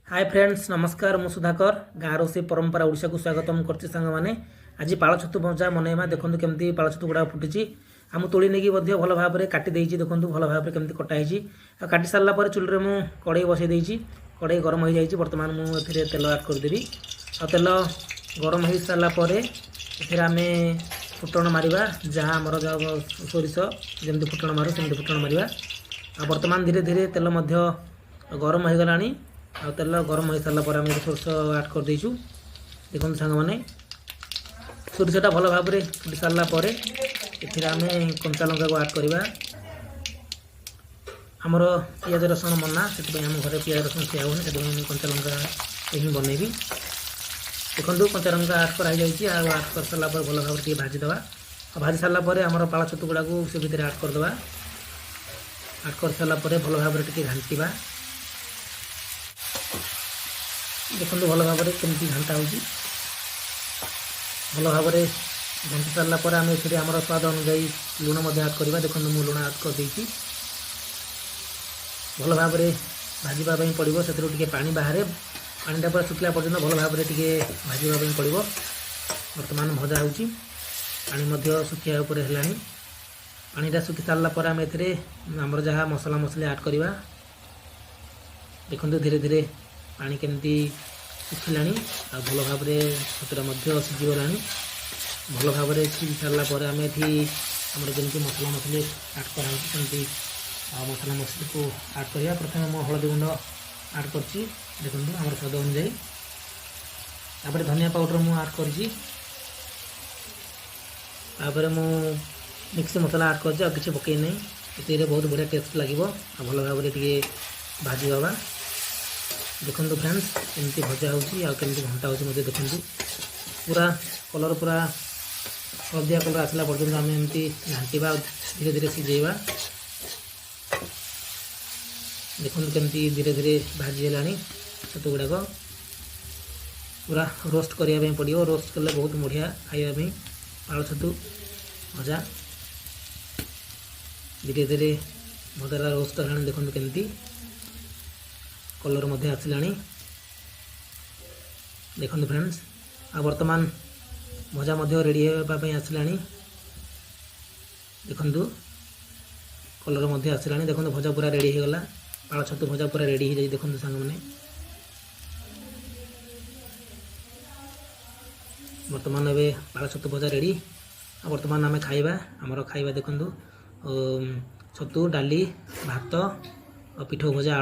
hi friends नमस्कार मु सुधाकर गाँ रोसे परंपरा ओडिशा को स्वागतम करछि संग माने आज पाळ छतु भजा मनैमा देखंतु केमती पाळ छतु गुडा फुटिछि आमु तोଳି नेकी मध्ये भल भाबरे काटि देइछि देखंतु भल भाबरे केमती कटा हिछि आ काटि सारला पर चुल रे मु कड़ाई बसै देइछि कड़ाई गरम हो जाइछि वर्तमान मु एथिरे तेल ऐड कर देबी आ तेल गरम हो सारला पर एथिरे आमे फुटण मारिबा जहा हमर जो सोरिस जेमती फुटण मारु सेमती फुटण मारिबा आ वर्तमान धीरे धीरे तेल मध्ये गरम हो गलानी आ तेल गरम हो सारा पर आम सोरष ऐड कर देचु देखो सांग मैंने सोरषटा भल भाव में फुटी सारापर आम कंचा लंका को ऐड करवा आमर पियाज रसुण मना से आम घर पियाज रसुण खिया हुए से कंचा लंका ही बनैबी देखो कंचा लंका ऐड कर ऐड कर सारापर भल भाव में भाजीदे भाजी सारापर आम पाळ छतु गुड़ा को से भितर ऐड करदे ऐड कर सारापर भल भाव में घांटा देखो भल भाव में कमी घंटा हो भल भाव में घंटी सारापर आम ए आम स्वाद अनुजाई लुण ऐड करवा देखो मुझे लुण ऐड कर भल भाव में भाजवाई पड़ो से पानी बाहर पानीटा पूरा सुखला पर्यटन भल भाव में भाजवाई पड़ो बर्तमान भजा हो पानी सुखिया है पानीटा सुखी सारापर आम एमर जहाँ मसला मसली ऐड करवा देखो धीरे धीरे पानी केमती सुखिला आ भल भाव में छतुटा सीझीगला भल भाव में सीझी सारापर आम आमर जमी मसला मसली ऐड करमती मसला मसली को ऐड करवा प्रथम मो हलदी गुंड ऐड कर देखो आम स्वाद अनुजाई धनिया पाउडर मु ऐड कर मु मिक्स मसला ऐड कर किसी पकई ना ये बहुत बढ़िया टेस्ट लगे भल भाव में भाजी बाबा देखो फ्रेंड्स एमती भजा होमती घंटा हो देखो पूरा कलर पूरा हलदिया कलर आसला पर्यटन आम एमती घाटा धीरे धीरे सीझेवा देखो केमती धीरे धीरे भाजी है छतु गुड़ाक पूरा रोस्ट करने पड़ो रोस्ट कले बहुत बढ़िया खावाई पाळ छतु भजा धीरे धीरे भजाटा रोस्ट है देखो केमती कलर मध्य आसला देखो फ्रेंड्स आ वर्तमान भजा रेडी होगापी आसला देखु कलर मध्य आसला देखो भजा पूरा रेडी होगला पाळ छतु भजा पूरा रेडी हो जाए देखो सांग मैंने वर्तमान ए पाळ छतु भजा रेडी वर्तमान आम खाइबा आमर खाइबा देखो छतु डाली भात और पिठो भजा